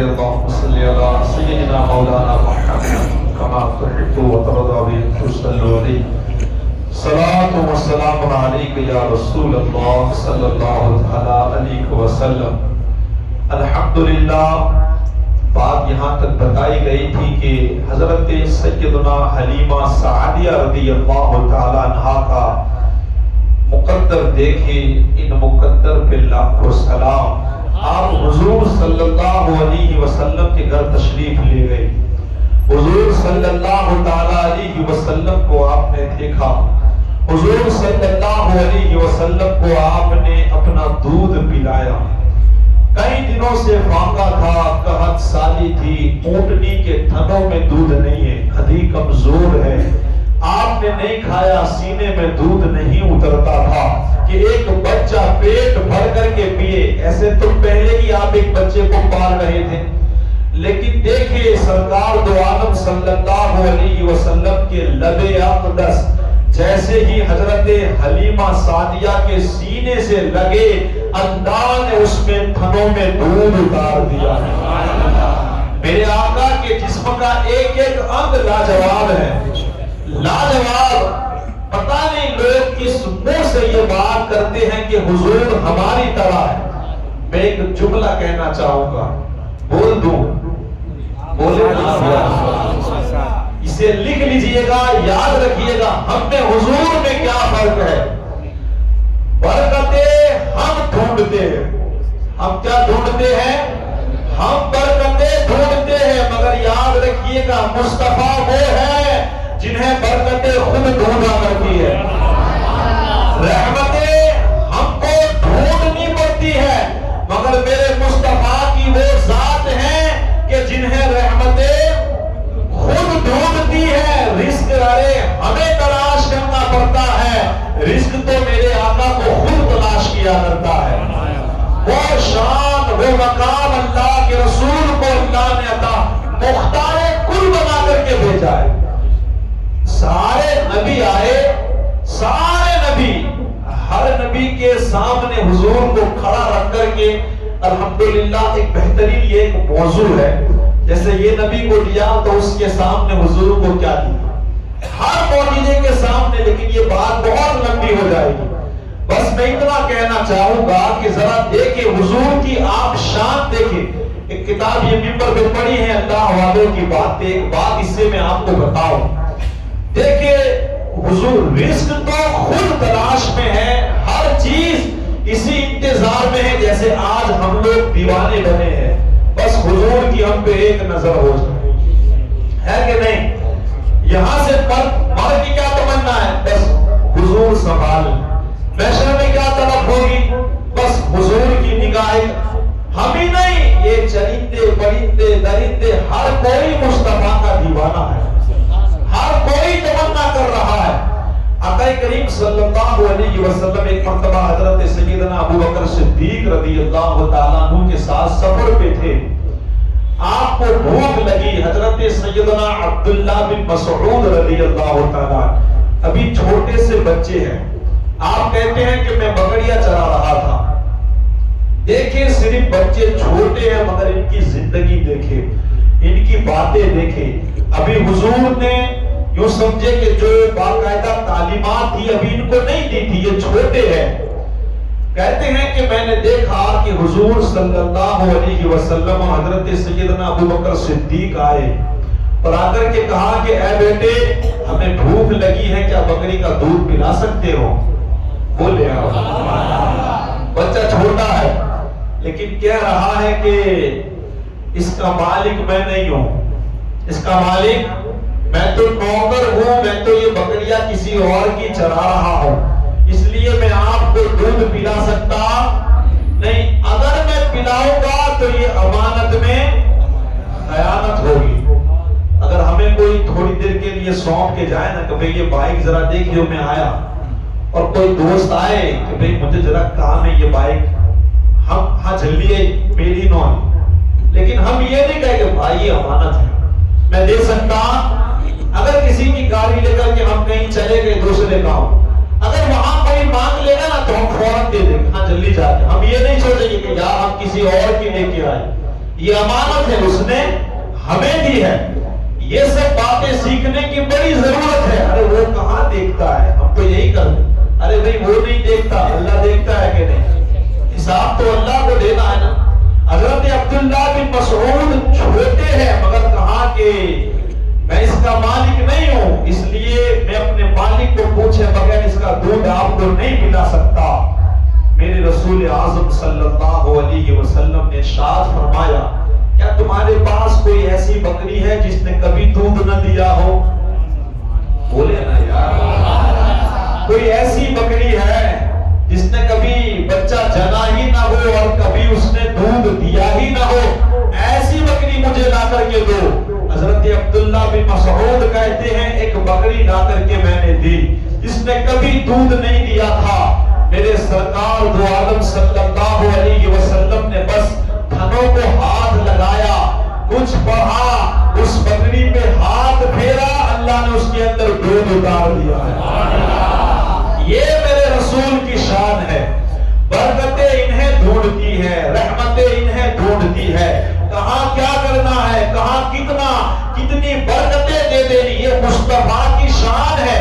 اللهم صل على سيدنا مولانا محمد كما تحب وترضى تصلوا عليه صلاة والسلام عليك يا رسول الله صلى الله عليه وسلم. الحمدللہ بات یہاں تک بتائی گئی تھی کہ حضرت سیدنا حلیمہ سعدیہ رضی اللہ تعالی عنہا کا مقدر دیکھے، ان مقدر پہ لاکھوں سلام. آپ حضور صلی اللہ علیہ وسلم کے گھر تشریف لے گئے. حضور صلی اللہ تعالی علیہ وسلم کو آپ نے دیکھا. حضور صلی اللہ علیہ وسلم کو آپ نے اپنا دودھ پلایا. کئی دنوں سے فاقہ تھا، قحط سالی تھی، اونٹنی کے تھنوں میں دودھ نہیں ہے، ہڈی کمزور ہے. آپ نے نہیں کھایا، سینے میں دودھ نہیں اترتا تھا کہ ایک بچہ پیٹ بھر کر کے پیے. ایسے تو پہلے ہی آپ ایک بچے کو پال رہے تھے، لیکن دیکھیں سرکار دو عالم صلی اللہ علیہ وسلم کے لب اقدس جیسے ہی حضرت حلیمہ سعدیہ کے سینے سے لگے، اللہ نے اس میں تھنوں میں دودھ اتار دیا. میرے آقا کے جسم کا ایک ایک انگ لاجواب ہے، لاجواب. پتہ نہیں لوگ کس منہ سے یہ بات کرتے ہیں کہ حضور ہماری طرح ہے. میں ایک جملہ کہنا چاہوں گا، بول دوں، بولے نا، اسے لکھ لیجئے گا، یاد رکھیے گا. ہم میں حضور میں کیا فرق ہے؟ برکتیں ہم ڈھونڈتے ہیں. ہم کیا ڈھونڈتے ہیں؟ ہم برکتیں ڈھونڈتے ہیں، مگر یاد رکھیے گا مصطفیٰ وہ ہے جنہیں برکتیں خود ڈھونڈا کرتی ہے. رحمتیں ہم کو ڈھونڈنی پڑتی ہے، مگر میرے مصطفیٰ کی وہ ذات ہیں کہ جنہیں رحمتیں خود ڈھونڈتی ہے. رزق ارے ہمیں تلاش کرنا پڑتا ہے، رزق تو میرے آقا کو خود تلاش کیا کرتا ہے. وہ شان، وہ مقام اللہ کے رسول کو اللہ نے عطا مختار کل بنا کر کے بھیجا ہے. سارے نبی آئے، سارے نبی، ہر نبی کے سامنے حضور کو کھڑا رکھ کر کے الحمدللہ ایک بہترین یہ ایک موضوع ہے. جیسے یہ نبی کو لیا تو اس کے سامنے حضور کو کیا دیا، ہر معجزے کے سامنے. لیکن یہ بات بہت لمبی ہو جائے گی. بس میں اتنا کہنا چاہوں گا کہ ذرا دیکھیں حضور کی آپ شان دیکھیں. ایک کتاب یہ ممبر پہ پڑھی ہے اللہ والوں کی باتیں. ایک بات اس سے میں آپ کو بتاؤں. دیکھیں حضور رزق تو خود تلاش میں ہے، ہر چیز اسی انتظار میں ہے جیسے آج ہم لوگ دیوانے بنے ہیں. بس حضور کی ہم پہ ایک نظر ہو جائے، ہے کہ نہیں؟ یہاں سے مر کی کیا تمنا ہے؟ بس حضور سنبھال. محشر میں کیا طلب ہوگی؟ بس حضور کی نگاہیں. ہم ہی نہیں، یہ چرندے پرندے درندے ہر کوئی مصطفیٰ کا دیوانہ ہے، ہر کوئی تمنا کر رہا ہے. آقا کریم صلی اللہ علیہ وسلم ایک مرتبہ حضرت سیدنا ابو بکر صدیق رضی اللہ تعالیٰ عنہ کے ساتھ سفر پہ تھے. آپ کو بھوک لگی. حضرت سیدنا عبداللہ بن مسعود رضی اللہ تعالیٰ ابھی چھوٹے سے بچے ہیں. آپ کہتے ہیں کہ میں بکریاں چرا رہا تھا. دیکھیں صرف بچے چھوٹے ہیں مگر ان کی زندگی دیکھیں، ان کی باتیں دیکھیں. ابھی حضور نے یوں سمجھے کہ جو باقاعدہ تعلیمات تھی ابھی ان کو نہیں دی تھی، یہ چھوٹے ہیں. کہتے ہیں کہ میں نے دیکھا کہ حضور صلی اللہ علیہ وسلم اور حضرت سیدنا ابو بکر صدیق آئے اور آ کر کے کہا کہ اے بیٹے ہمیں بھوک لگی ہے، کیا بکری کا دودھ پلا سکتے ہو؟ بولے بچہ چھوٹا ہے لیکن کہہ رہا ہے کہ اس کا مالک میں نہیں ہوں، اس کا مالک میں تو نوکر ہوں، میں تو یہ بکریاں کسی اور کی چرا رہا ہوں، اس لیے میں آپ کو دودھ پلا سکتا نہیں. اگر میں پلاؤں گا تو یہ امانت میں خیانت ہوگی. اگر ہمیں کوئی تھوڑی دیر کے لیے سونپ کے جائے نا کہ بھئی یہ بائک ذرا دیکھیے میں آیا، اور کوئی دوست آئے کہ بھئی مجھے ذرا کام ہے یہ بائک، ہم ہاں جلدی ہے میری نوان، لیکن ہم یہ نہیں کہے کہ بھائی یہ امانت ہے میں دے سکتا. اگر کسی کی گاڑی لے کر کے ہم کہیں چلے گئے دوسرے گاؤں، اگر وہاں کوئی مانگ لے گا نا تو ہم فوراً دے دیں گے، ہاں جلدی جا کے. ہم یہ نہیں سوچیں گے کہ یار ہم کسی اور کی لے کے آئے. یہ امانت ہے، اس نے ہمیں دی ہے. یہ سب باتیں سیکھنے کی بڑی ضرورت ہے. ارے وہ کہاں دیکھتا ہے، ہم تو یہی کرتے. ارے بھائی وہ نہیں دیکھتا، اللہ دیکھتا ہے کہ نہیں؟ حساب تو اللہ کو دینا ہے نا. حضرت عبداللہ بن مسعود چھوٹے ہیں مگر کہا کہ میں اس کا مالک نہیں ہوں، اس لیے میں اپنے مالک کو پوچھے بغیر اس کا دودھ آپ کو نہیں پلا سکتا. میرے رسول اعظم صلی اللہ علیہ وسلم نے ارشاد فرمایا کیا تمہارے پاس کوئی ایسی بکری ہے جس نے کبھی دودھ نہ دیا ہو؟ بولے نا یار. کوئی ایسی بکری ہے جس نے کبھی بچہ جنا ہی نہ ہو اور کبھی اس نے دودھ دیا ہی نہ ہو؟ ایسی بکری مجھے لا کر کے دو. حضرت عبداللہ بن مسعود کہتے ہیں ایک بکری لا کر کے میں نے دی جس نے کبھی دودھ نہیں دیا تھا. میرے سرکار دو عالم صلی اللہ علیہ وسلم نے بس تھنوں کو ہاتھ لگایا، کچھ پڑھا، اس بکری پہ ہاتھ پھیرا، اللہ نے اس کے اندر دودھ اتار دیا ہے. یہ میرے رسول کی شان ہے. برکتیں انہیں ڈھونڈتی ہے، رحمتیں انہیں ڈھونڈتی ہے. کہاں کیا کرنا ہے، کہاں کتنی برکتیں دے دینی، یہ مصطفیٰ کی شان ہے.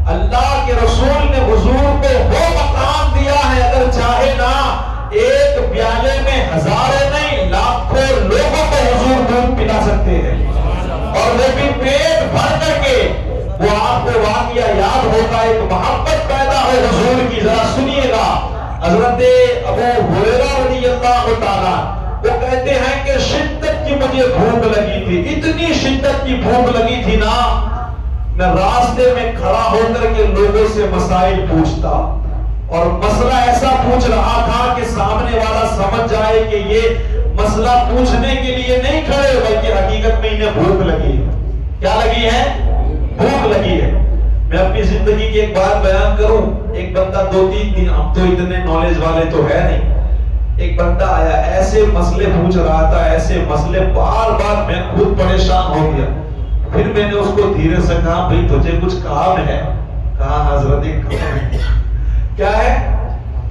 اللہ کے رسول نے حضور کو وہ مقام دیا ہے، اگر چاہے نا ایک پیالے میں ہزاروں نہیں لاکھوں لوگوں کو حضور دودھ پلا سکتے ہیں، اور وہ بھی پیٹ بھر کر کے. وہ آپ کو واقعہ یاد ہوگا، ایک محبت پیدا ہو حضور کی، ذرا سنیے گا. حضرت ابو ہریرہ رضی اللہ تعالیٰ وہ کہتے ہیں کہ شدت کی مجھے بھوک لگی تھی، اتنی شدت کی بھوک لگی تھی نا، میں راستے میں کھڑا ہو کر کے لوگوں سے مسائل پوچھتا، اور مسئلہ ایسا پوچھ رہا تھا کہ سامنے والا سمجھ جائے کہ یہ مسئلہ پوچھنے کے لیے نہیں کھڑے بلکہ حقیقت میں انہیں بھوک لگی ہے. کیا لگی ہے؟ بھوک لگی ہے. میں اپنی زندگی کی ایک بات بیان کروں. ایک بندہ 2-3 دن، ہم تو اتنے نالج والے تو ہے نہیں، ایک بندہ آیا ایسے مسئلے پوچھ رہا تھا، ایسے مسئلے بار بار میں خود پریشان ہو گیا. پھر میں نے اس کو دھیرے سے کہا بھئی تجھے کچھ کام ہے؟ کہا حضرت ایک کام ہے. کیا ہے؟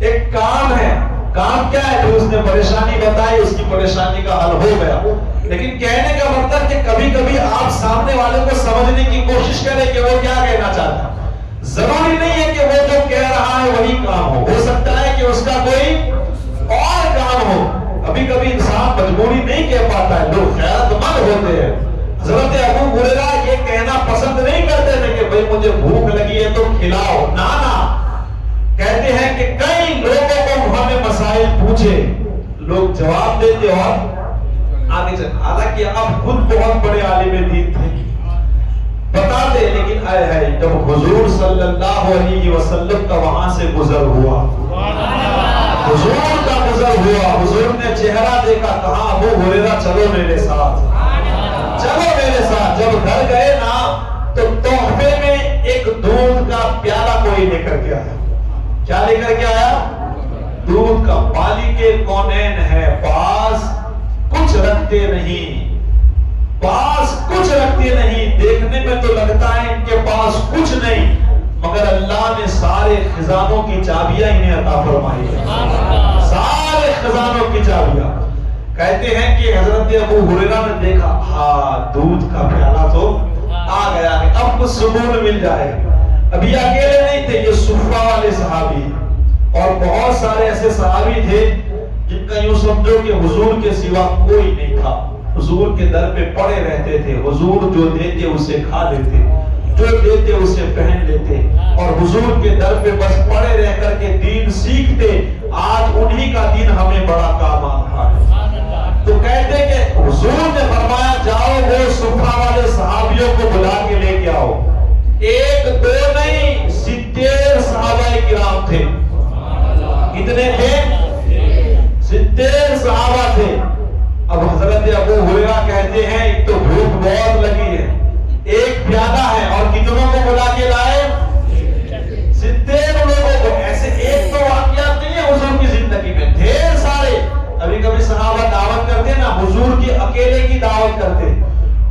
ایک کام ہے. کام کیا ہے؟ تو اس نے پریشانی بتائی، اس کی پریشانی کا حل ہو گیا. لیکن کہنے کا مطلب کہ کبھی کبھی آپ سامنے والے کو سمجھنے کی کوشش کریں کہ وہ کیا کہنا چاہتا ہے. ضروری نہیں ہے کہ وہ جو کہہ رہا ہے وہی کام ہو سکتا ہے کہ اس کا کوئی اور کام ہو. کبھی کبھی انسان مجبوری نہیں کہہ پاتا ہے، لوگ خیرات مند ہوتے ہیں. حضرت ابو ہریرہ یہ کہنا پسند نہیں کرتے تھے کہ بھئی مجھے بھوک لگی ہے تو کھلاؤ. نا کہتے ہیں کہ کئی لوگوں کو انہوں نے مسائل پوچھے، لوگ جواب دیتے اور آگے چل. حالانکہ اب خود بہت بڑے عالم دین تھے، بتاتے، لیکن آئے ہے جب حضور صلی اللہ علیہ وسلم کا وہاں سے گزر ہوا، حضور کا گزر ہوا، حضور نے چہرہ دیکھا، کہا ابو ہریرہ چلو میرے ساتھ، چلو میرے ساتھ. جب گھر گئے نا تو تحفے میں ایک دودھ کا پیالہ کوئی لے کر کے آیا. کیا لے کر کے آیا؟ دودھ کا. مالک کونین ہے، پاس کچھ رکھتے نہیں، پاس کچھ رکھتے نہیں. دیکھنے میں تو لگتا ہے ان کے پاس کچھ نہیں، مگر اللہ نے سارے خزانوں کی چابیاں انہیں عطا فرمائی ہے، سارے خزانوں کی چابیاں. کہتے ہیں کہ حضرت ابو ہریرہ نے دیکھا، ہاں دودھ کا پیالہ تو آ گیا ہے، اب کچھ سکون مل جائے. ابھی اکیلے نہیں تھے، یہ صفہ والے صحابی اور بہت سارے ایسے صحابی تھے جن کا یوں سمجھو کہ حضور کے سوا کوئی نہیں تھا. حضور کے در پہ پڑے رہتے تھے، حضور جو دیتے اسے کھا لیتے، جو دیتے اسے پہن لیتے، اور حضور کے در پہ بس پڑے رہ کر کے دین سیکھتے. آج انہی کا دین ہمیں بڑا کام آ رہا ہے. تو کہتے کہ حضور نے فرمایا جاؤ وہ صفہ والے صحابیوں کو بلا کے لے کے آؤ. ایک دو نہیں، 70 صحابہ کرام تھے. کتنے تھے؟ 70 صحابہ تھے. اب حضرت ابو ہریرہ کہتے ہیں ایک تو بھوک بہت لگی ہے، ایک پیالہ ہے، اور کتنوں کو بلا کے لائے؟ 70 لوگوں کو. ایسے ایک تو واقعات نہیں ہے حضور کی زندگی میں، ڈھیر سارے. کبھی کبھی صحابہ دعوت کرتے نا، حضور کی اکیلے کی دعوت کرتے،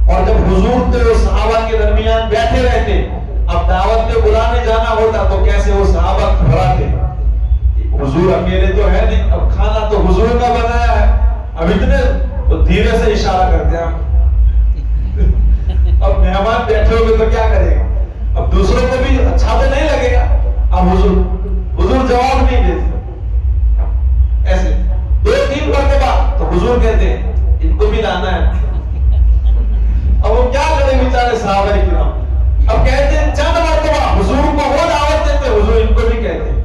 اور جب حضور تو صحابہ کے درمیان بیٹھے رہتے، اب دعوت پہ بلانے جانا ہوتا تو کیسے وہ صحابہ کھڑاتے. حضور اکیلے تو ہے نہیں، اب کھانا تو حضور کا بنایا ہے، اب اتنے وہ دھیرے سے اشارہ کرتے ہیں. اب مہمان بیٹھے ہوئے تو کیا کرے گا؟ اب دوسروں کو بھی اچھا تو نہیں لگے گا. اب حضور جواب نہیں دیتے. ایسے 2-3 مرتبہ تو حضور کہتے ہیں ان کو بھی لانا ہے. اب وہ کیا کرے بیچارے صحابہ کرام. اب کہتے ہیں چند مرتبہ حضور کو وہ دعوت دیتے, حضور ان کو بھی کہتے ہیں.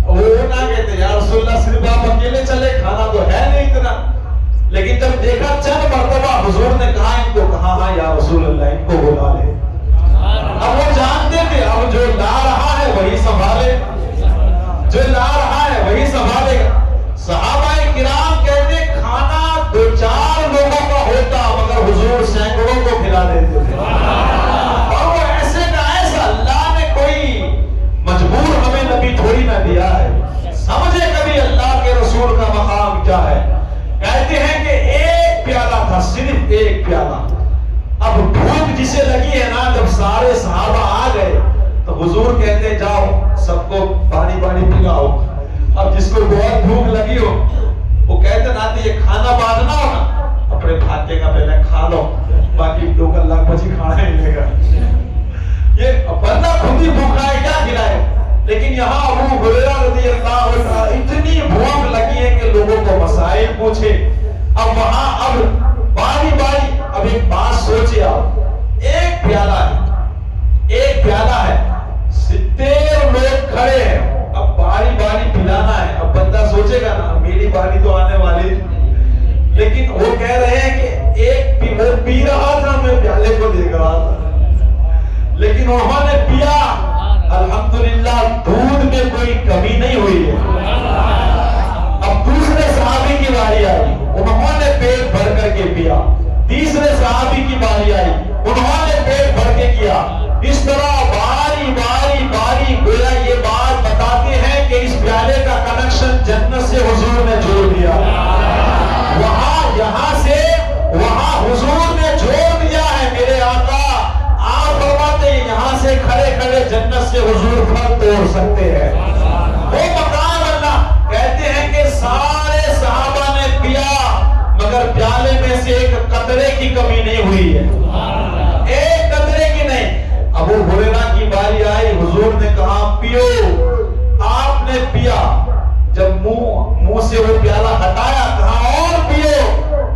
وہ نہ کہتے یا رسول اللہ صرف آپ اکیلے چلے, کھانا تو ہے نہیں اتنا. لیکن جب دیکھا چند مرتبہ حضور نے کہا ان کو, کہا ہاں یا رسول اللہ ان کو بلا لے. اب وہ جانتے تھے اب جو لا رہا ہے وہی سنبھالے, جو لا رہا ہے وہی سنبھالے گا. صحابہ کرام کہتے کھانا 2-4 لوگوں کا ہوتا مگر حضور سینکڑوں کو کھلا دیتے تھے. اور وہ ایسے کا ایسا, اللہ نے کوئی مجبور ہمیں نبی تھوڑی نہ دیا ہے. سمجھے کبھی اللہ کے رسول کا مقام کیا ہے. کہتے ہیں کہ ایک پیالہ تھا, صرف ایک پیالہ. اب بھوک جسے لگی ہے نا, جب سارے صحابہ آ گئے تو حضور کہتے جاؤ سب کو پانی پلاؤ. اب جس کو بہت بھوک لگی ہو وہ کہتے نا یہ کھانا بانٹنا ہو نا, اپنے بھاتے کا پہلے کھا لو, باقی لوگ اللہ بچی کھانا ہی لے گا. یہ بندہ خود ہی بھوکا ہے کیا کھلائے. لیکن یہاں ابو ہریرہ رضی اللہ عنہ اتنی بھوک لگی ہے کہ لوگوں کو مسائل پوچھے. اب وہاں اب باری اب ایک بات سوچے, آپ ایک پیالہ ہے 70 لوگ کھڑے ہیں, اب باری پلانا ہے. اب بندہ سوچے گا نا میری باری تو آنے والی, لیکن وہ کہہ رہے ہیں کہ ایک وہ پی رہا تھا, میں پیالے کو دیکھ رہا تھا, لیکن انہوں نے پیا. الحمدللہ دودھ میں کوئی کمی نہیں ہوئی ہے. اب دوسرے صحابی کی باری آئی, انہوں نے پیٹ بھر کر کے پیا. تیسرے صحابی کی باری آئی, انہوں نے پیٹ بھر کے کیا. اس طرح باری گویا یہ بات بتاتے ہیں کہ اس پیالے کا کنیکشن جنت سے حضور نے جوڑ دیا. یہاں سے وہاں حضور نے جوڑ دیا ہے. میرے آقا آپ فرماتے ہیں یہاں سے کھڑے جنت سے حضور پھل توڑ سکتے ہیں. وہ مقام اللہ کہتے ہیں کہ سارے صحابہ نے پیا مگر پیالے میں سے ایک قطرے کی کمی نہیں ہوئی ہے, ایک قطرے کی نہیں. ابو ہریرہ کی باری آئی, حضور نے کہا پیو. آپ نے پیا, جب منہ سے وہ پیالہ ہٹایا کہا اور پیو.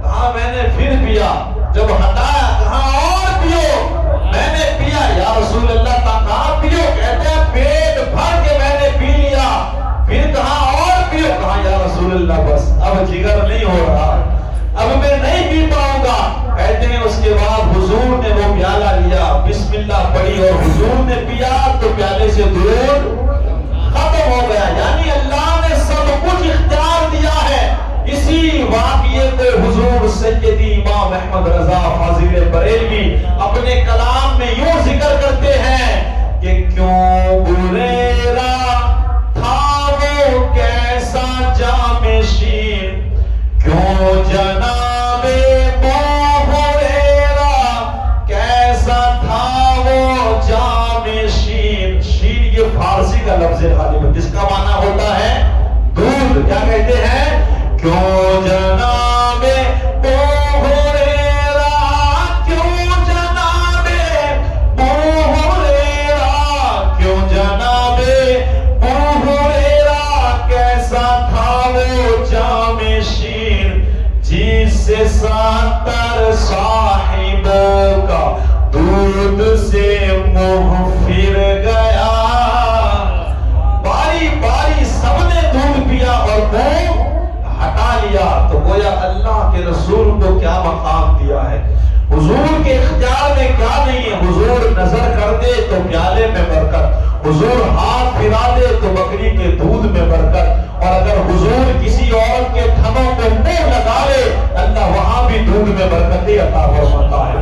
کہا میں نے پھر پیا. جب ہٹایا کہا اور پیو. میں نے پیا. یا رسول اللہ کہا پیو. کہتے ہیں پیٹ بھر کے میں نے پی لیا. پھر کہا اور پیو. کہا یا رسول اللہ بس اب جگر نہیں ہو رہا, اب میں نہیں پی پاؤں گا. کہتے ہیں اس کے بعد حضور نے وہ پیالہ لیا, بسم اللہ پڑھی اور حضور نے پیا تو پیالے سے دودھ ختم ہو گیا. یعنی اللہ نے سب کچھ اختیار دیا ہے. اسی واقعے کو حضور سیدی امام احمد رضا فاضل بریلوی اپنے کلام میں یوں ذکر کرتے ہیں کہ کیوں ہریرہ تھا وہ کیسا جام شیر, کیوں جناب ابو ہریرہ کیسا تھا وہ جام شیر. شیر یہ فارسی کا لفظ ہے غالباً, جس کا معنی ہوتا ہے دودھ. کیا کہتے ہیں؟ کیوں جناب ابو ہریرہ, کیوں جناب ابو ہریرہ, کیوں جناب ابو ہریرہ کیسا تھا وہ جام شیر, جس سے 70 صاحبوں کا دودھ سے منہ پھر گیا. باری سب نے دودھ پیا اور منہ ہٹا لیا. تو گویا اللہ کے رسول کو کیا مقام دیا ہے. حضور کے اختیار میں کیا نہیں ہے. حضور نظر کر دے تو پیالے میں برکت, حضور ہاتھ پھرا دے تو بکری کے دودھ میں برکت, اور اگر حضور کسی عورت کے تھنوں پہ منہ لگا لے اللہ وہاں بھی دودھ میں برکتیں عطا فرماتا ہے.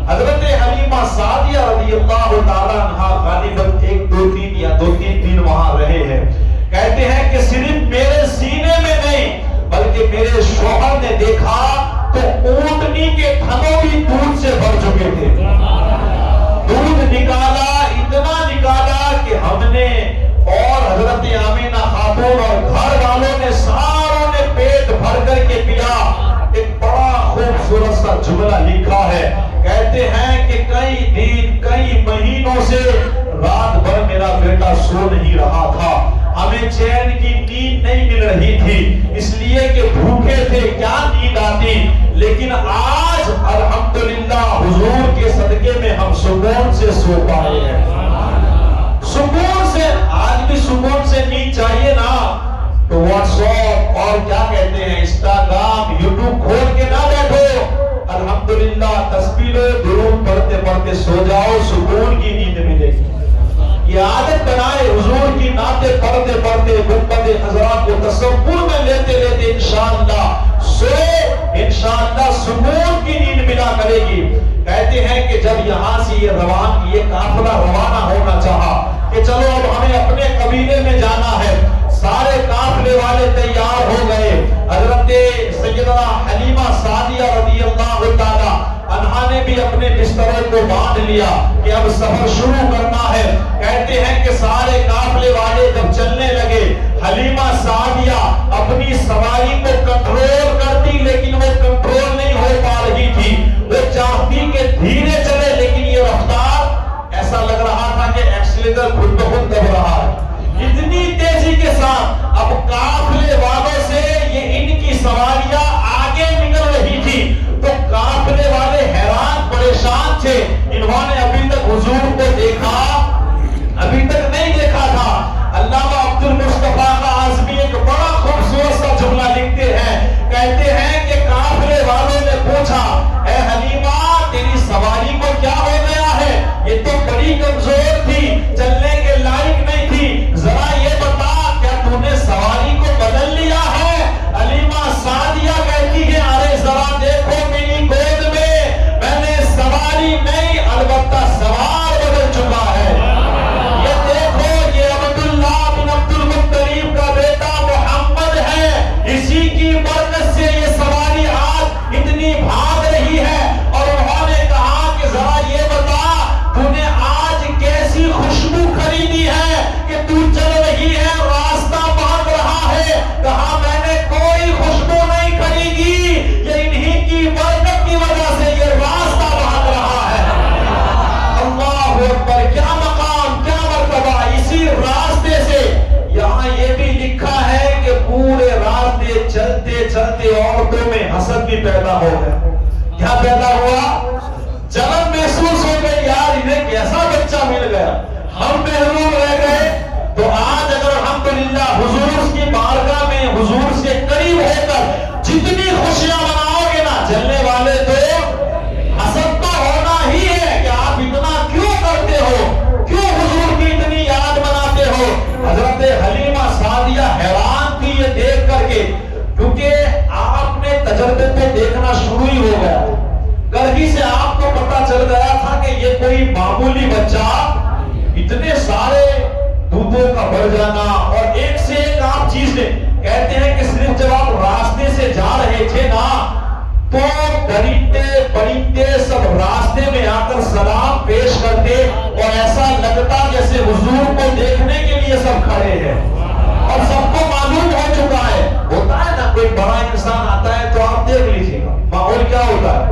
حضرت حلیمہ سعدیہ رضی اللہ تعالیٰ عنہا غالباً 1-2-3 یا 2-3 دن وہاں رہے ہیں. کہتے ہیں کہ صرف میرے سینے میں نہیں بلکہ میرے شوہر نے دیکھا تو اونٹنی کے تھنوں بھی دودھ سے بھر چکے تھے. دودھ نکالا, اتنا نکالا کہ ہم نے اور حضرت آمینہ خاتون اور گھر والوں نے ساروں نے پیٹ بھر کر کے پیا. ایک بڑا سا جملہ لکھا ہے، کہتے ہیں کہ کئی دن کئی مہینوں سے رات بھر میرا بیٹا سو نہیں رہا تھا، ہمیں چین کی نیند نہیں مل رہی تھی، اس لیے کہ بھوکے تھے، کیا نیند آتی، لیکن آج الحمدللہ حضور کے صدقے میں ہم سکون سے سو پائے ہیں، سکون سے۔ آج بھی سکون سے نیند چاہیے نا، تو واٹس ایپ اور کیا کہتے ہیں انسٹاگرام یوٹیوب کھول کے نہ بیٹھو، الحمدللہ تسبیح درود پڑھتے پڑھتے سو جاؤ، سکون کی نیند ملے گی۔ یہ عادت بنائے، حضور کی نعتیں پڑھتے پڑھتے گنبد حضرات کو تصور میں لیتے لیتے انشاءاللہ سوئے، انشاءاللہ سکون کی نیند ملا کرے گی۔ کہتے ہیں کہ جب یہاں سے یہ قافلہ روانہ ہونا چاہا کہ چلو اب ہمیں اپنے قبیلے میں جانا ہے، سارے قافلے والے تیار ہو گئے، حضرت سیدنا حلیمہ سعدیہ رضی اللہ تعالی عنہا نے بھی اپنے بستروں کو باندھ لیا کہ اب سفر شروع کرنا ہے۔ کہتے ہیں کہ سارے قافلے والے جب چلنے لگے، حلیمہ سعدیہ اپنی سواری کو کنٹرول کرتی لیکن وہ کنٹرول نہیں ہو پا رہی تھی، وہ چاہتی کہ دھیرے چلے لیکن یہ رفتار ایسا لگ رہا تھا کہ ایکسیلیٹر خود بخود دب رہا ہے، اتنی تیزی کے ساتھ اب قافلے والوں سے یہ ان کی سواریاں آگے نکل رہی تھی، تو قافلے والے حیران پریشان تھے، انہوں نے ابھی تک حضور کو دیکھا ابھی تک نہیں دیکھا تھا۔ علامہ عبد المصطفیٰ اعظمی ایک بڑا خوبصورت سا جملہ لکھتے ہیں، کہتے ہیں کہ قافلے والوں نے پوچھا، اے حلیمہ تیری سواری کو کیا ہو گیا ہے، یہ تو بڑی کمزور تھی، چلنے کے لائق نہیں تھی، ذرا یہ بتا کیا تو نے سواری کو بدل لیا ہے؟ حلیمہ سعدیہ کہتی ہے، ارے ذرا دیکھو میری گود میں نے سواری نہیں البتہ سوار بدل چکا ہے، یہ دیکھو یہ عبداللہ بن عبد المطلب کا بیٹا محمد ہے، اسی کی برکت سے یہ سواری آج اتنی بھاگ رہی ہے۔ اور انہوں نے کہا کہ ذرا یہ بتا تو نے آج کیسی خوشبو خریدی ہے کہ تو چل رہی ہے راستہ بھاگ رہا ہے؟ کہا میں نے کوئی خوشبو نہیں خریدی، یہ انہی کی برکت کی وجہ سے یہ راستہ بھاگ رہا ہے۔ اللہ اکبر، کیا مقام کیا مرتبہ اسی راستے سے۔ یہاں یہ بھی لکھا ہے کہ پورے راستے چلتے چلتے عورتوں میں حسد بھی پیدا ہو گیا۔ کیا پیدا ہوا؟ جلن محسوس ہو گئی، یار انہیں کیسا بچہ مل گیا، ہم محروم رہ گئے۔ تو آج اگر الحمدللہ حضور کی بارگاہ میں حضور سے قریب ہو کر جتنی خوشیاں مناؤ گے نا، چلنے والے تو حسد تو ہونا ہی ہے کہ آپ اتنا کیوں کرتے ہو، کیوں حضور کی اتنی یاد مناتے ہو۔ حضرت حلیمہ سعدیہ حیران تھی یہ دیکھ کر کے، کیونکہ آپ نے تجربے کو دیکھنا شروع ہی ہو گیا، گھر ہی سے آپ کو پتا چل گیا تھا کہ یہ کوئی معمولی بچہ، اتنے سارے دودھوں کا بڑھ جانا اور ایک سے ایک آپ چیز نے۔ کہتے ہیں کہ صرف جب آپ راستے سے جا رہے تھے نا، تو درندے پرندے سب راستے میں آ کر سلام پیش کرتے اور ایسا لگتا جیسے حضور کو دیکھنے کے لیے سب کھڑے ہیں، اور سب کو معلوم ہو چکا ہے۔ ہوتا ہے نا کوئی بڑا انسان آتا ہے تو آپ دیکھ لیجیے گا ماحول کیا ہوتا ہے،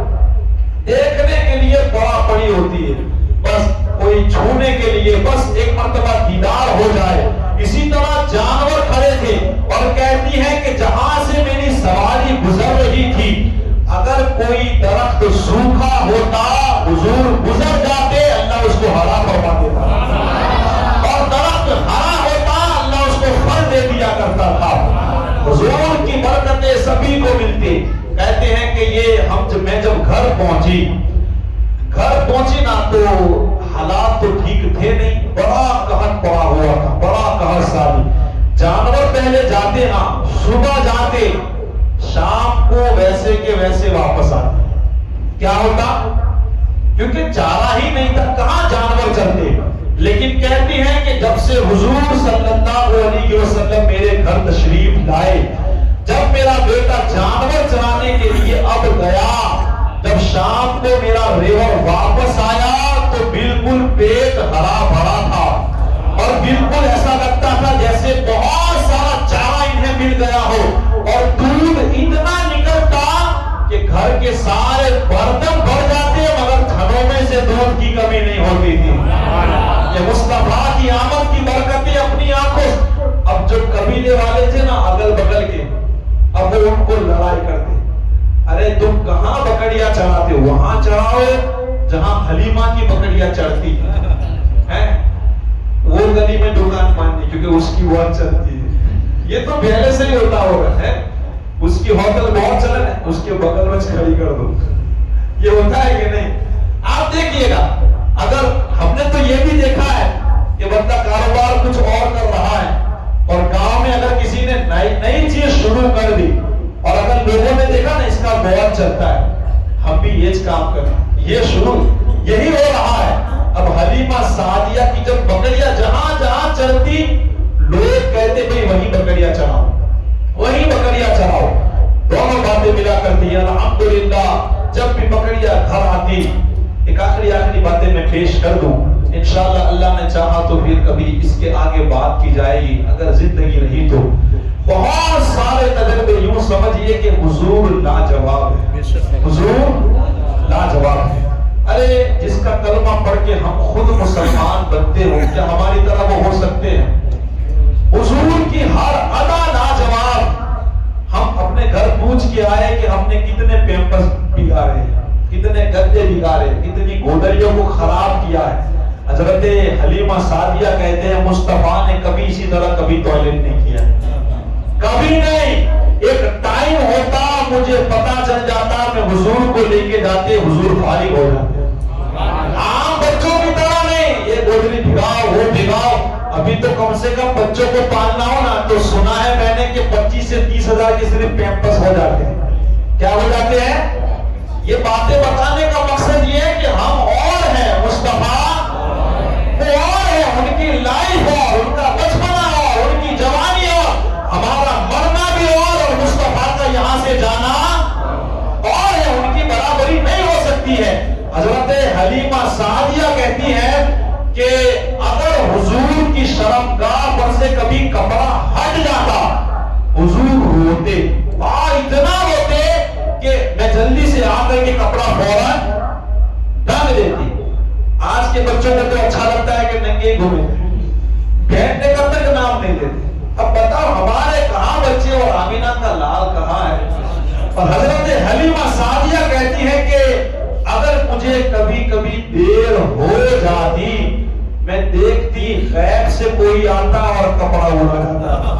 دیکھنے کے لیے بڑا پڑی ہوتی ہے، بس کوئی چھونے کے لیے بس ایک مرتبہ دیدار ہو جائے۔ اسی طرح جانور کھڑے تھے اور کہتی ہے کہ جہاں سے میری سواری گزر رہی تھی، اگر کوئی درخت سوکھا ہوتا حضور گزر جاتے، اللہ اس کو ہرا فرما دیتا، اور درخت ہرا ہوتا اللہ اس کو پھل دے دیا کرتا تھا۔ حضور کی برکتیں سبھی کو ملتی۔ کہتے ہیں کہ یہ میں جب گھر پہنچی نا تو حالات تو ٹھیک تھے نہیں، بڑا قحط پڑا ہوا تھا، بڑا قحط ساری۔ جانور پہلے جاتے نا، صبح جاتے، شام کو ویسے کے ویسے واپس آتے۔ کیا ہوتا؟ کیونکہ چارہ ہی نہیں تھا، کہاں جانور چلتے۔ لیکن کہتی ہیں کہ جب سے حضور صلی اللہ علیہ وسلم میرے گھر تشریف لائے، جب میرا بیٹا جانور چرانے کے لیے اب گیا، جب شام کو میرا ریوڑ واپس آیا تو بالکل پیٹ ہرا بھرا تھا، اور بالکل ایسا لگتا تھا جیسے بہت سارا چارہ انہیں مل گیا ہو، اور دودھ اتنا نکلتا کہ گھر کے سارے برتن بھر جاتے مگر گھروں میں سے دودھ کی کمی نہیں ہوتی تھی. یہ مصطفیٰ کی آمد کی برکتیں اپنی آنکھوں. اب جو قبیلے والے تھے نا اگل بگل کے, اب وہ ان کو لڑائی کرتے, ارے تم کہاں بکریاں چڑھاتے ہو, وہاں چڑھاؤ جہاں حلیمہ کی بکریاں چڑھتی ہیں. وہ گلی میں دکان ماننی کیونکہ اس کی بہت چلتی ہے. یہ تو پہلے سے ہی ہوتا ہوگا ہے, اس کی ہوٹل بہت چلن ہے, اس کے بغل میں کھڑی کر دو. یہ ہوتا ہے کہ نہیں؟ آپ دیکھیے گا, اگر ہم نے تو یہ بھی دیکھا ہے کہ بندہ کاروبار کچھ اور کر رہا ہے اور گاؤں میں اگر کسی نے نئی چیز شروع کر دی اور اگر لوگوں نے دیکھا نا اس کا بہت چلتا ہے, ہم بھی یہ کام کریں, یہ شروع یہی ہو رہا ہے. اب حلیمہ سعدیہ کی جب بکریاں جہاں جہاں چلتی لوگ کہتے بھئی وہی بکریاں چڑھاؤ, وہی بکریاں چڑھاؤ. دونوں باتیں ملا کرتی ہیں. الحمدللہ جب بھی بکریاں گھر آتی, ایک آخری باتیں میں پیش کر دوں, انشاءاللہ اللہ نے چاہا تو پھر کبھی اس کے آگے بات کی جائے گی اگر زندگی رہی تو. بہت سارے تجربے یوں سمجھئے کہ حضور لاجواب ہے, حضور لاجواب ہے. ارے جس کا کلمہ پڑھ کے ہم خود مسلمان بنتے ہوں, کیا ہماری طرح وہ ہو سکتے ہیں؟ حضور کی ہر ادا لاجواب. ہم اپنے گھر پوچھ کے آئے کہ ہم نے کتنے پیمپرز بگاڑے, کتنے گدے بگاڑے, کتنی گودریوں کو خراب کیا ہے. حضرت حلیمہ سعدیہ کہتے ہیں مصطفیٰ نے کبھی اسی طرح کبھی ٹوائلٹ نہیں کیا, کبھی نہیں. ایک ٹائم ہوتا مجھے پتا چل جاتا, میں حضور کو لے کے جاتے, حضور فارغ ہو جاتے. عام بچوں کی طرح نہیں یہ گودری بھگاؤ وہ بھگاؤ. ابھی تو کم سے کم بچوں کو پالنا ہو نا تو سنا ہے میں نے کہ 25 سے 30 ہزار کے صرف پیمپس ہو جاتے ہیں. کیا ہو جاتے ہیں؟ یہ باتیں بتانے کا مقصد یہ ہے کہ ہم اور ہیں, مصطفیٰ وہ اور ہیں. ان کی لائف اور ان کا بچپنا اور ان کی جوانی اور ہمارا مرنا بھی اور مصطفیٰ کا یہاں سے جانا اور ہے. ان کی برابری نہیں ہو سکتی ہے. حضرت حلیمہ سعدیہ کہتی ہے کہ اگر حضور کی شرمگاہ پر سے کبھی کپڑا ہٹ جاتا حضور روتے, اتنا روتے کہ میں جلدی سے آ کر کے کپڑا فوراً ڈال دیتی. آج کے بچوں کو تو اچھا لگتا ہے کہ ننگے گھومے, بیٹھنے کا تک نام نہیں لیتے. اب بتاؤ ہمارے کہاں بچے اور آمینہ کا لال کہاں ہے؟ اور حضرت حلیمہ سعدیہ کہتی ہے کہ اگر مجھے کبھی کبھی دیر ہو جاتی میں دیکھتی غیب سے کوئی آتا اور کپڑا اڑا جاتا.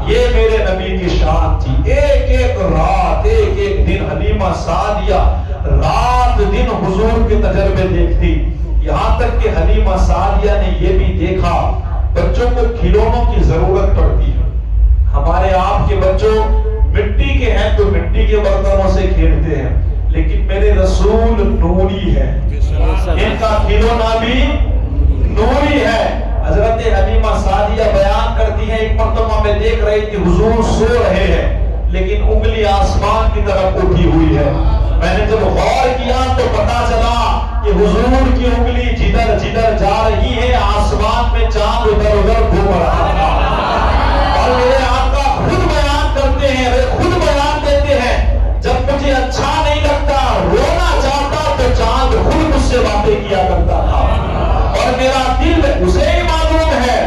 یہ میرے نبی کی شان تھی. ایک ایک رات ایک ایک دن حلیمہ سعدیہ رات دن حضور کے تجربے دیکھتی. یہاں تک کہ حلیمہ سعدیہ نے یہ بھی دیکھا بچوں کو کھلونوں کی ضرورت پڑتی ہے. ہمارے آپ کے بچوں مٹی کے ہیں تو مٹی کے برتنوں سے کھیلتے ہیں, لیکن میرے رسول نوری ہے, ان کا کھلونا بھی نوری ہے. حضرت حلیمہ سعدیہ بیان کرتی ہے ایک مرتبہ میں دیکھ رہی تھی حضور سو رہے ہیں لیکن انگلی آسمان کی طرف اٹھی ہوئی ہے. میں نے جب غور کیا تو پتا چلا کہ حضور کی انگلی جدھر جدھر جا رہی ہے آسمان میں چاند ادھر ادھر گھوم رہا ہے. اور میرے آقا خود بیان کرتے ہیں, خود بیان دیتے ہیں جب مجھے اچھا نہیں لگتا رونا چاہتا تو چاند خود مجھ سے باتیں کیا کرتا تھا. اور میرا دل اسے ہی معلوم ہے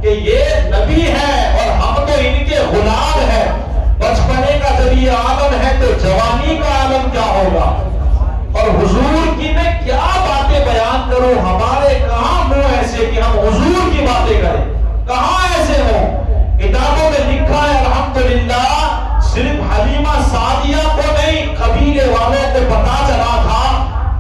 کہ یہ نبی ہے اور ہم تو ان کے غلام ہیں. بچپنے کا جب یہ عالم ہے تو جوانی کا عالم کیا ہوگا. اور حضور کی میں کیا باتیں بیان کروں, ہمارے کہاں منہ ایسے کہ ہم حضور کی باتیں کریں, کہاں ایسے ہوں. کتابوں میں لکھا ہے الحمدللہ صرف حلیمہ سعدیہ کو نہیں قبیلے والوں کو پتا چلا تھا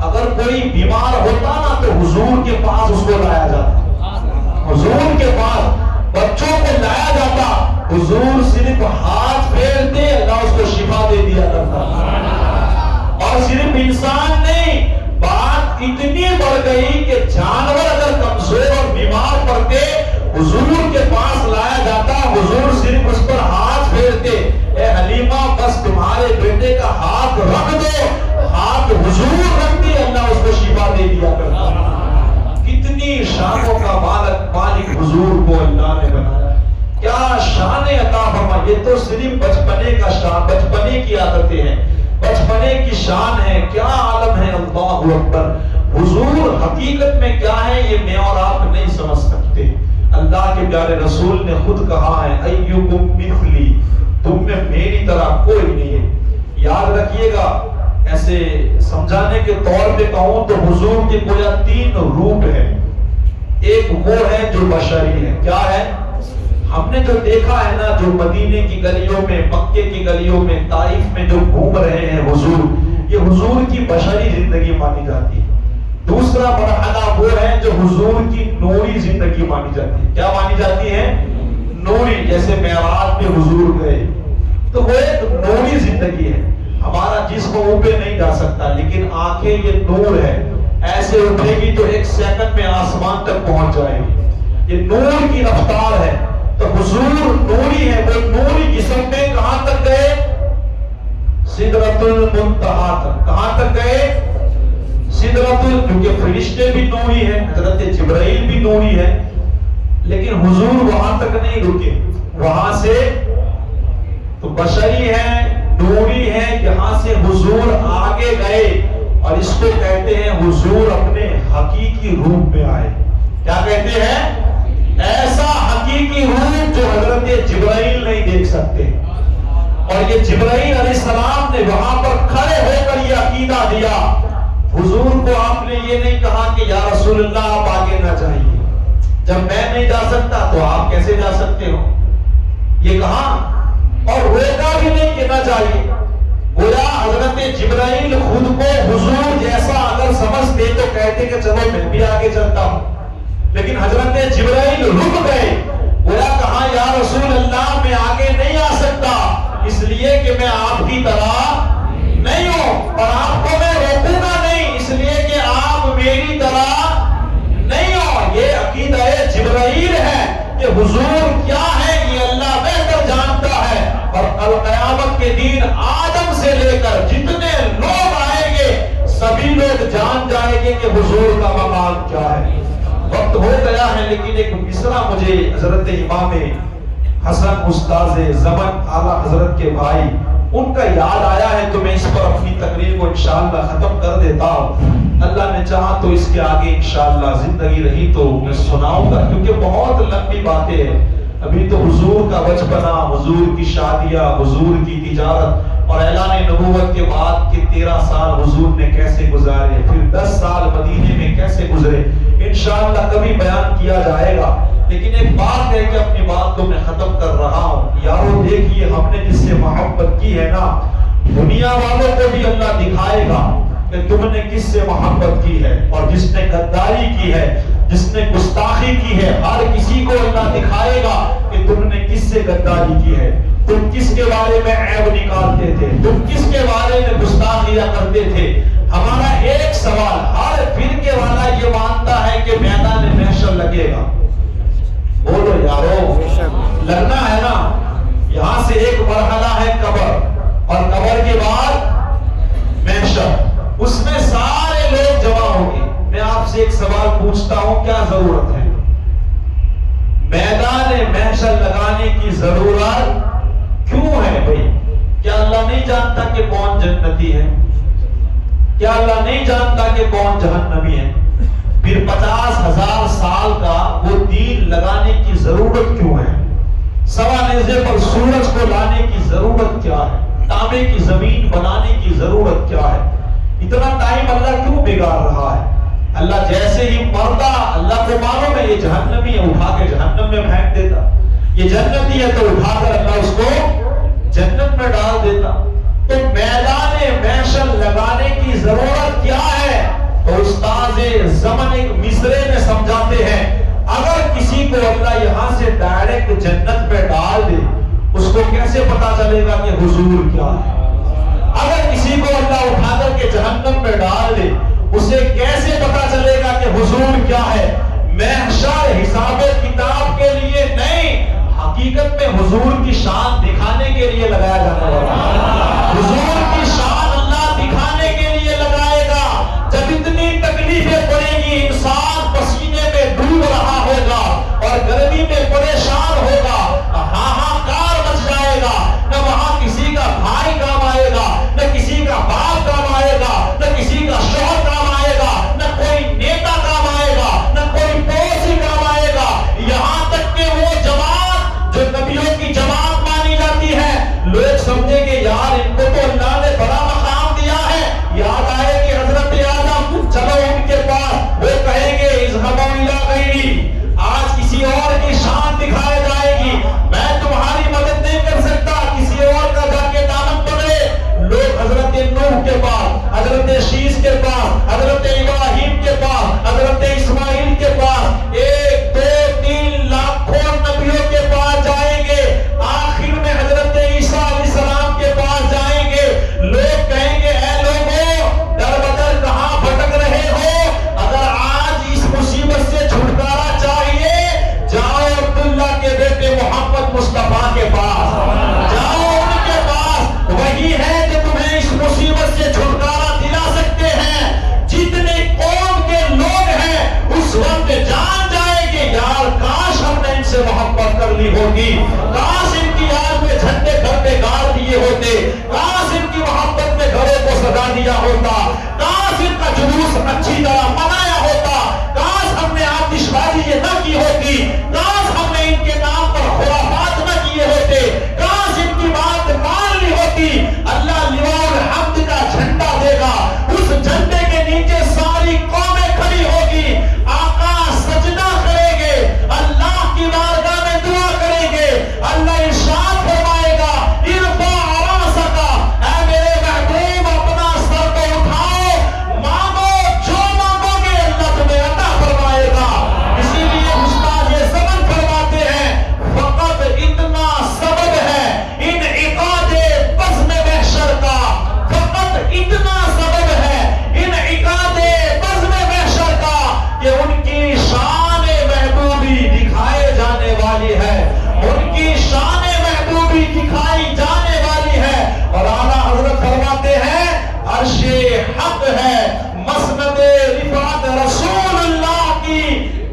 اگر کوئی بیمار ہوتا نا تو حضور کے پاس اس کو لایا جاتا, حضور کے پاس بچوں کو لایا جاتا. حضور صرف ہاتھ پھیرتے اللہ اس کو شفا دے دیا کرتا. اور صرف انسان نہیں, بات اتنی بڑھ گئی کہ جانور اگر کمزور اور بیمار پڑتے حضور کے پاس لایا جاتا, حضور صرف اس پر ہاتھ پھیرتے, اے حلیمہ بس تمہارے بیٹے کا ہاتھ رکھ دو, ہاتھ حضور رکھتے اللہ اس کو شفا دے دیا کرتا. کتنی شانوں کا مالک حضور کو اللہ نے بنایا, کیا شان عطا فرمائی. یہ تو صرف بچپنے کا شان, بچپنے کی عادتیں ہیں, بچپن اللہ اکبر. حضور حقیقت میں کیا ہے یہ میں اور آپ نہیں سمجھ سکتے. اللہ کے پیارے رسول نے خود کہا ہے ایکم مثلی, تم میں میری طرح کوئی نہیں ہے. یاد رکھیے گا, ایسے سمجھانے کے طور پہ کہوں تو حضور کے گویا 3 روپ ہے. ایک وہ ہے جو بشری ہے. کیا ہے؟ ہم نے جو دیکھا ہے نا, جو مدینے کی گلیوں میں, مکے کی گلیوں میں, طائف میں جو گھوم رہے ہیں حضور, یہ حضور کی بشری زندگی مانی جاتی ہے. دوسرا مرحلہ وہ ہے جو حضور کی نوری زندگی مانی جاتی ہے. کیا مانی جاتی ہے؟ نوری. جیسے معراج میں حضور گئے تو وہ ایک نوری زندگی ہے. ہمارا جسم اوپر نہیں جا سکتا لیکن آنکھیں یہ نور ہے, ایسے اٹھے گی تو 1 سیکنڈ میں آسمان تک پہنچ جائے گی. یہ نور کی رفتار ہے. تو حضور نوری ہے. وہ نوری جسم میں کہاں تک گئے؟ سدرۃ المنتہا تک. کہاں تک گئے؟ سدرۃ, کیونکہ فرشتے بھی نوری ہیں, حضرت جبرائیل بھی نوری ہے, لیکن حضور وہاں تک نہیں رکے. وہاں سے تو بشری ہے, نوری ہے, یہاں سے حضور آگے گئے اور اس کو کہتے ہیں حضور اپنے حقیقی روپ میں آئے. کیا کہتے ہیں؟ ایسا حقیقی روپ جو حضرت جبرائیل نہیں دیکھ سکتے. اور یہ جبرائیل علیہ السلام نے وہاں پر کھڑے ہو کر یہ عقیدہ دیا. حضور کو آپ نے یہ نہیں کہا کہ یا رسول اللہ آپ آگے نہ جائیے, جب میں نہیں جا سکتا تو آپ کیسے جا سکتے ہو, یہ کہا. اور روکا بھی نہیں کہ نہ جائیے. گویا حضرت جبرائیل خود کو حضور جیسا اگر سمجھتے تو کہتے کہ چلو میں بھی آگے چلتا ہوں, لیکن حضرت جبرائیل رک گئے. گویا کہا یا رسول اللہ میں آگے نہیں آ سکتا, اس لیے کہ میں آپ کی طرح نہیں ہوں, اور آپ کو میں روکوں گا نہیں اس لیے کہ آپ میری طرح نہیں ہو. یہ عقیدہ جبرائیل ہے کہ حضور کیا ہے یہ اللہ بہتر جانتا ہے. اور کل قیامت کے دن آدم سے لے کر جتنے لوگ آئیں گے سبھی لوگ جان جائیں گے کہ حضور کا مقام کیا ہے. وقت ہو گیا ہے لیکن ایک مصرع مجھے حضرت امام حسن استاذ زمن اعلیٰ حضرت کے بھائی ان کا یاد آیا ہے, تو میں اس پر اپنی تقریر کو انشاءاللہ ختم کر دیتا ہوں. اللہ نے چاہا تو اس کے آگے انشاءاللہ زندگی رہی تو میں سناؤں گا, کیونکہ بہت لمبی باتیں ہیں. ابھی تو حضور کا بچپنا, حضور کی شادیاں, حضور کی تجارت, اور اعلان نبوت کے بعد کے 13 سال حضور نے کیسے گزارے, پھر 10 سال مدینے میں کیسے گزرے, انشاءاللہ کبھی بیان کیا جائے گا. لیکن ایک بات ہے کہ اپنی بات کو میں ختم کر رہا ہوں. یارو دیکھیے, ہم نے جس سے محبت کی ہے نا, دنیا والوں کو بھی اللہ دکھائے گا کہ تم نے کس سے محبت کی ہے, اور جس نے غداری کی ہے, جس نے گستاخی کی ہے, ہر کسی کو اللہ دکھائے گا کہ تم نے کس سے غداری کی ہے, تم کس کے بارے میں عیب نکالتے تھے, تم کس کے بارے میں گستاخیاں کرتے تھے. ہمارا ایک سوال, ہر فرقے والا یہ مانتا ہے کہ میدان محشر لگے گا. بولو یارو, لگنا ہے نا. یہاں سے ایک مرحلہ ہے قبر, اور قبر کے بعد محشر, اس میں سارے لوگ جمع ہوں گے. میں آپ سے ایک سوال پوچھتا ہوں, کیا ضرورت ہے میدان محشر لگانے کی؟ ضرورت کیوں ہے بھائی؟ کیا اللہ نہیں جانتا کہ کون جنتی ہے؟ کیا اللہ نہیں جانتا کہ کون جہنمی ہے؟ پھر 50,000 سال کا وہ دین لگانے کی ضرورت کیوں ہے؟ سوا نیزے پر سورج کو لانے کی ضرورت کیا ہے؟ تانبے کی زمین بنانے کی ضرورت کیا ہے؟ اتنا ٹائم اللہ کیوں بگاڑ رہا ہے؟ اللہ جیسے ہی مردہ, اللہ کو معلوم ہے یہ جہنمی ہے, اٹھا کے جہنم میں پھینک دیتا. یہ جنتی ہے تو اٹھا کر اللہ اس کو جنت میں ڈال دیتا. تو میدان محشر لگانے کی ضرورت کیا ہے؟ تو استاذ زمن ایک مصرے میں سمجھاتے ہیں, اگر کسی کو اللہ یہاں سے ڈائریکٹ جنت میں ڈال دے, اس کو کیسے پتا چلے گا کہ حضور کیا ہے؟ اگر کسی کو اللہ اٹھا کر کے جہنم میں ڈال دے, اسے کیسے پتا چلے گا کہ حضور کیا ہے؟ محشر حساب کتاب کے لیے نہیں, حقیقت میں حضور کی شان دکھانے کے لیے لگایا جاتا ہے. حضور کی شان اللہ دکھانے کے لی ہوتی، کاش ان کی یاد میں جھنڈے گھر پہ گاڑ دیے ہوتے، کاش ان کی محبت میں گھروں کو سجا دیا ہوتا، کاش ان کا جلوس اچھی طرح منایا ہوتا، کاش ہم نے آتش بازی یہ نہ کی ہوتی، کاش ہم نے ان کے نام پر خرافات نہ کیے ہوتے، کاش ان کی بات مان لی ہوتی۔ اللہ لواء الحمد کا جھنڈا دے گا، اس جھنڈے کے نیچے ساری قومیں کھڑی ہوگی، آقا سجدہ کریں گے، اللہ کی بارگاہ میں دعا کریں گے، اللہ ارشاد فرمائے گا ارفع راسک، اے میرے محبوب اپنا سر کو اٹھاؤ، مانگو جو مانگو گے اللہ تمہیں عطا فرمائے گا۔ اسی لیے استاد یہ سبق فرماتے ہیں، فقط اتنا سبب ہے انعقاد بزم محشر کا، فقط اتنا سبب ہے انعقاد بزم محشر کا کہ ان کی شان محبوبی دکھائے جانے والی ہے، ان کی شان محبوبی دکھائی جانے والی ہے۔ اور اعلیٰ حضرت فرماتے ہیں عرش حق ہے، مسند رفعت رسول اللہ کی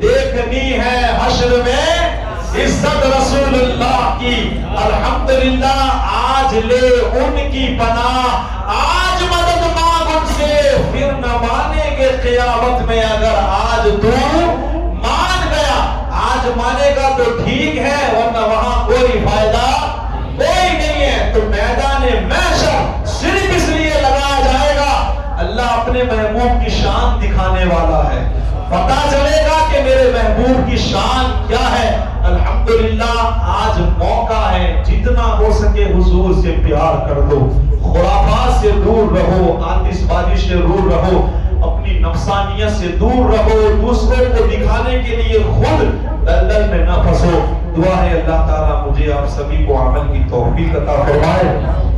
دیکھنی ہے حشر میں عزت رسول اللہ کی۔ الحمدللہ آج لے ان کی پناہ، آج مدد مانگ ان سے، پھر نہ مانیں گے قیامت میں اگر آج تو مان گیا۔ آج مانے گا تو ٹھیک ہے، ورنہ وہاں کوئی فائدہ کوئی نہیں ہے۔ تو میدان محشر صرف اس لیے لگایا جائے گا، اللہ اپنے محبوب کی شان دکھانے والا ہے، پتا چلے گا کہ میرے محبوب کی شان کیا ہے۔ الحمدللہ آج موقع ہے، جتنا ہو سکے حضور سے پیار کر دو، خرافات سے دور رہو، آتش بازی سے دور رہو، اپنی نفسانیت سے دور رہو، دوسروں کو دکھانے کے لیے خود دلدل میں نہ پھنسو۔ دعا ہے اللہ تعالیٰ مجھے آپ سبھی کو عمل کی توفیق عطا فرمائے۔